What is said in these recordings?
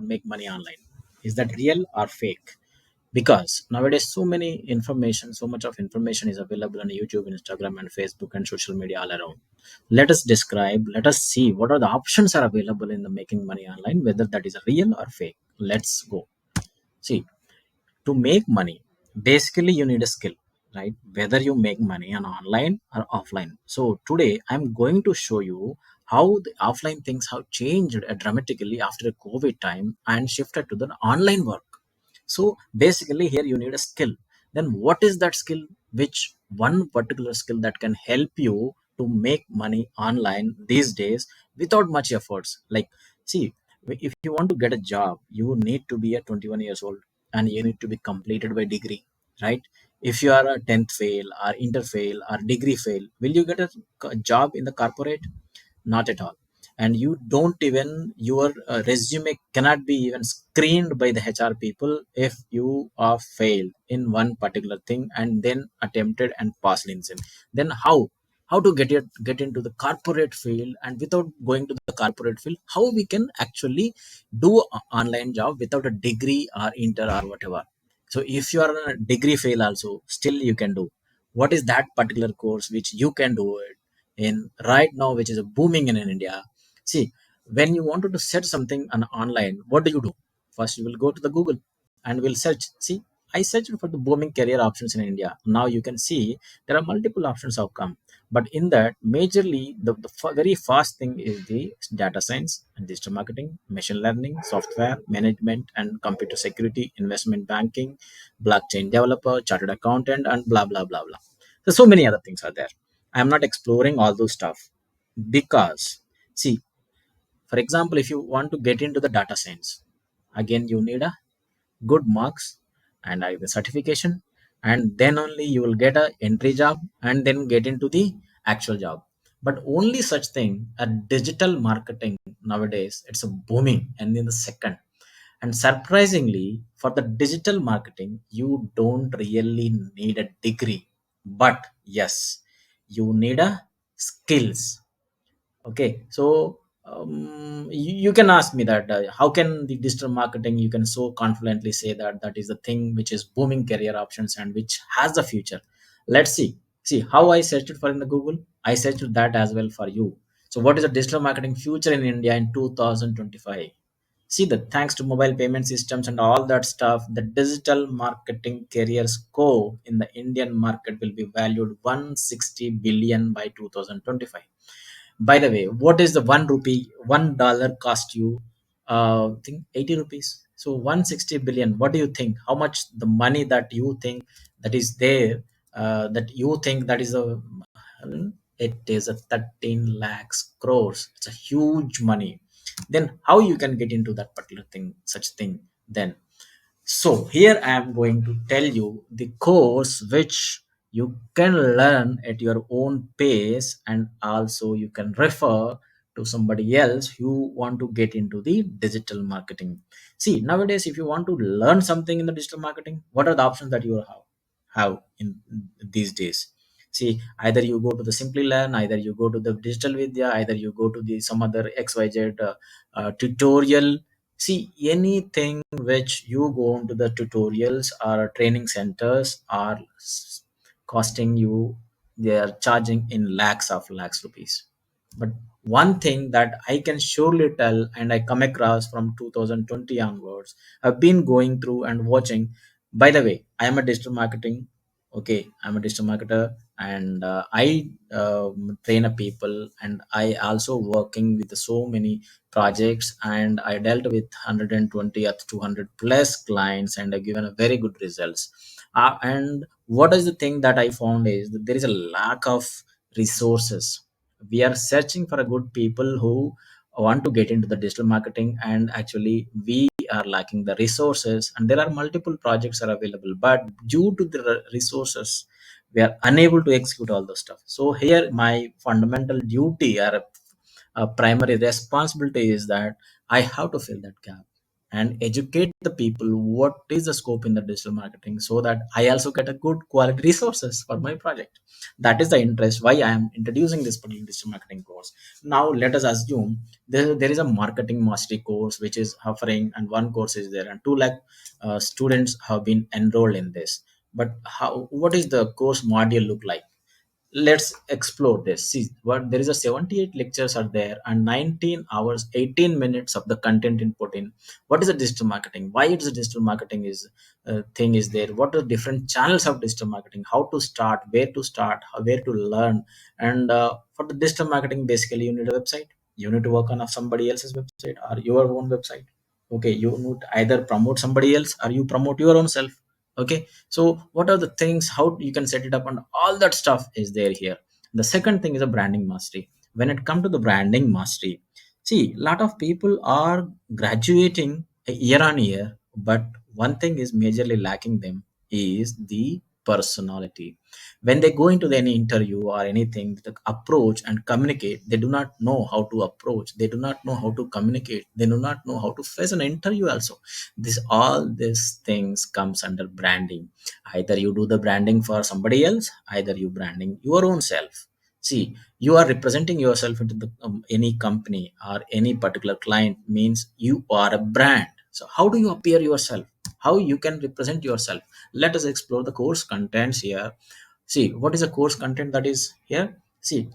make money online. Is that real or fake? Because nowadays so many information, so much of information is available on YouTube, Instagram, and Facebook, and social media all around. Let us describe, let us see what are the options are available in the making money online, whether that is real or fake. Let's go. See, to make money, basically you need a skill, right? Whether you make money on online or offline. So today I'm going to show you how the offline things have changed dramatically after the COVID time and shifted to the online work. So basically here you need a skill. Then what is that skill? Which one particular skill that can help you to make money online these days without much efforts? Like, see, if you want to get a job, you need to be a 21 years old and you need to be completed by degree, right? If you are a 10th fail or inter fail or degree fail, will you get a job in the corporate? Not at all. And you don't even, your resume cannot be even screened by the HR people if you are failed in one particular thing and then attempted and passed in sim. Then how to get into the corporate field, and without going to the corporate field, how we can actually do a online job without a degree or inter or whatever. So if you are a degree fail also, still you can do. What is that particular course which you can do it in right now, which is booming in India? See, when you wanted to set something on online, what do you do? First you will go to the Google and will search. See, I searched for the booming career options in India. Now you can see there are multiple options have come, but in that majorly very fast thing is the data science and digital marketing, machine learning, software management and computer security, investment banking, blockchain developer, chartered accountant, and blah blah blah blah. So many other things are there. I'm not exploring all those stuff because, see, for example, if you want to get into the data science, again you need a good marks and the certification, and then only you will get a entry job and then get into the actual job. But only such thing, a digital marketing nowadays, it's a booming and in the second. And surprisingly, for the digital marketing, you don't really need a degree, but yes, you need a skills. Okay, so you can ask me that how can the digital marketing, you can so confidently say that that is the thing which is booming career options and which has the future. Let's see. See how I searched it for in the Google. I searched that as well for you. So what is the digital marketing future in India in 2025? See, that thanks to mobile payment systems and all that stuff, the digital marketing career scope in the Indian market will be valued 160 billion by 2025. By the way, what is the 1 rupee, $1 cost you? I think 80 rupees. So 160 billion. What do you think? How much the money that you think that is there? That you think that is a, it is a 13 lakhs crores. It's a huge money. Then how you can get into that particular thing, such thing? Then so here I am going to tell you the course which you can learn at your own pace, and also you can refer to somebody else who want to get into the digital marketing. See, nowadays if you want to learn something in the digital marketing, what are the options that you have in these days? See, either you go to the Simply Learn, either you go to the Digital Vidya, either you go to the some other XYZ tutorial. See, anything which you go into the tutorials or training centers are costing you, they are charging in lakhs rupees. But one thing that I can surely tell, and I come across from 2020 onwards, I've been going through and watching. By the way, I am a digital marketing. Okay, I'm a digital marketer, and I train a people, and I also working with so many projects, and I dealt with 120 or 200 plus clients, and I given a very good results. And what is the thing that I found is that there is a lack of resources. We are searching for a good people who want to get into the digital marketing, and actually we are lacking the resources, and there are multiple projects are available, but due to the resources we are unable to execute all the stuff. So here my fundamental duty or a primary responsibility is that I have to fill that gap. and educate the people what is the scope in the digital marketing, so that I also get a good quality resources for my project. That is the interest why I am introducing this particular digital marketing course. Now let us assume there is a marketing mastery course which is offering, and one course is there, and 2 lakh students have been enrolled in this. But how, what is the course module look like? Let's explore this. See, what there is a 78 lectures are there, and 19 hours 18 minutes of the content input in. What is the digital marketing, why it is a digital marketing is thing is there, what are different channels of digital marketing, how to start, where to start, where to learn. And for the digital marketing, basically you need a website, you need to work on somebody else's website or your own website. Okay, you need either promote somebody else or you promote your own self. Okay, so what are the things, how you can set it up, and all that stuff is there here. The second thing is a branding mastery. When it comes to the branding mastery, see, a lot of people are graduating year on year, but one thing is majorly lacking them is the personality. When they go into any interview or anything, the approach and communicate, they do not know how to approach, they do not know how to communicate, they do not know how to face an interview also. This, all these things comes under branding. Either you do the branding for somebody else, either you branding your own self. See, you are representing yourself into the any company or any particular client, means you are a brand. So how do you appear yourself, how you can represent yourself? Let us explore the course contents here. See, what is the course content that is here? See,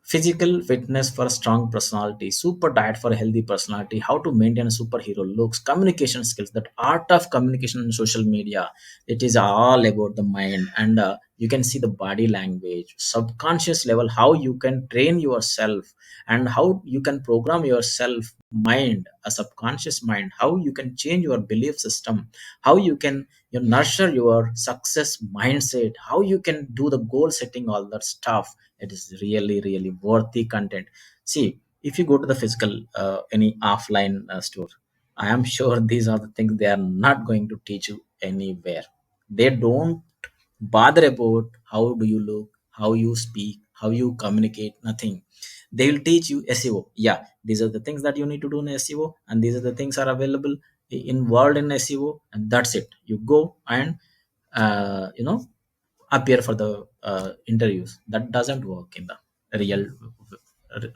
physical fitness for a strong personality, super diet for a healthy personality, how to maintain a superhero looks, communication skills, that art of communication in social media. It is all about the mind, and you can see the body language, subconscious level, how you can train yourself, and how you can program yourself mind, a subconscious mind, how you can change your belief system, how you can, you nurture your success mindset, how you can do the goal setting, all that stuff. It is really really worthy content. See, if you go to the physical any offline store, I am sure these are the things they are not going to teach you anywhere. They don't bother about how do you look, how you speak, how you communicate, nothing. They will teach you SEO. Yeah, these are the things that you need to do in SEO, and these are the things are available involved in SEO, and that's it. You go and you know, appear for the interviews. That doesn't work in the real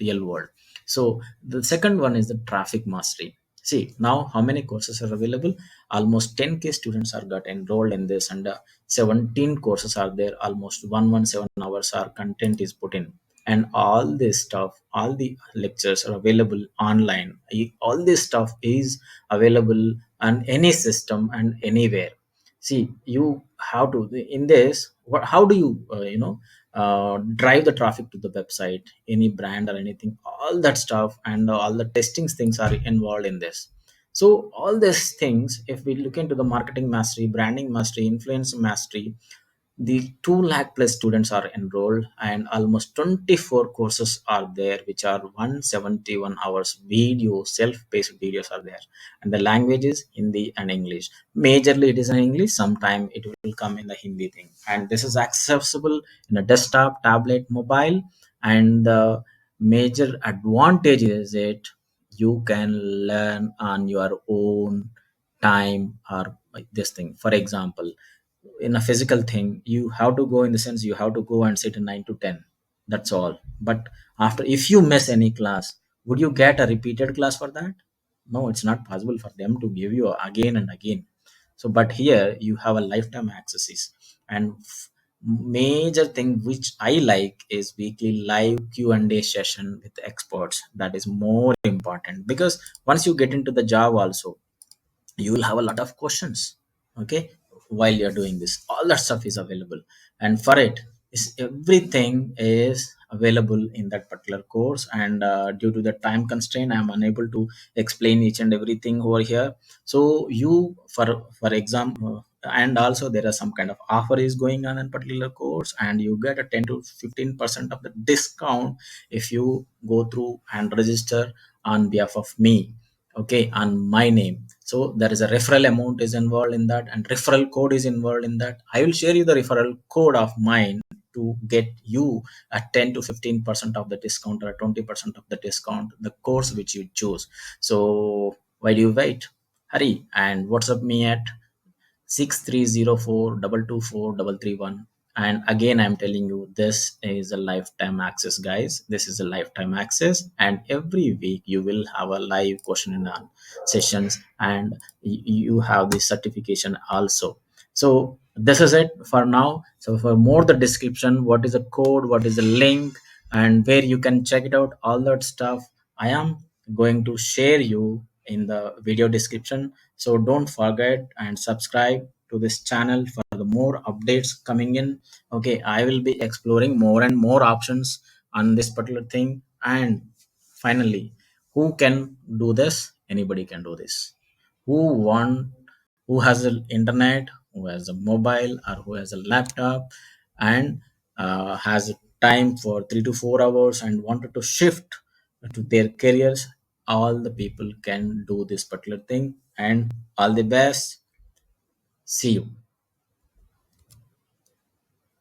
real world. So the second one is the traffic mastery. See, now how many courses are available? Almost 10K students are got enrolled in this, and 17 courses are there, almost 117 hours our content is put in. And all this stuff, all the lectures are available online. All this stuff is available on any system and anywhere. See, you have to, in this, what, how do you drive the traffic to the website, any brand or anything, all that stuff, and all the testing things are involved in this. So all these things, if we look into the marketing mastery, branding mastery, influence mastery, the 2 lakh plus students are enrolled, and almost 24 courses are there, which are 171 hours video, self-paced videos are there. And the languages Hindi and English. Majorly it is in English, sometime it will come in the Hindi thing. And this is accessible in a desktop, tablet, mobile. And the major advantage is it, you can learn on your own time, or like this thing. For example, in a physical thing, you have to go, in the sense you have to go and sit in 9 to 10, that's all. But after, if you miss any class, would you get a repeated class for that? No, it's not possible for them to give you again and again. So but here you have a lifetime accesses. And major thing which I like is weekly live Q&A session with experts. That is more important, because once you get into the job also, you will have a lot of questions. Okay, while you're doing this, all that stuff is available. And for it is, everything is available in that particular course. And due to the time constraint, I'm unable to explain each and everything over here. So you, for example, and also there are some kind of offer is going on in particular course, and you get a 10 to 15% of the discount if you go through and register on behalf of me, okay, on my name. So there is a referral amount is involved in that, and referral code is involved in that. I will share you the referral code of mine to get you a 10 to 15% of the discount, or 20% of the discount, the course which you choose. So why do you wait? Hari, and WhatsApp me at 6304 224 331. And again, I'm telling you, this is a lifetime access, guys. This is a lifetime access, and every week you will have a live question and answer sessions, and you have the certification also. So this is it for now. So for more the description, what is the code, what is the link, and where you can check it out, all that stuff, I am going to share you in the video description. So don't forget and subscribe to this channel for the more updates coming in. Okay, I will be exploring more and more options on this particular thing. And finally, who can do this? Anybody can do this. Who want, who has an internet, who has a mobile, or who has a laptop, and has time for 3 to 4 hours and wanted to shift to their careers, all the people can do this particular thing. And all the best. See you.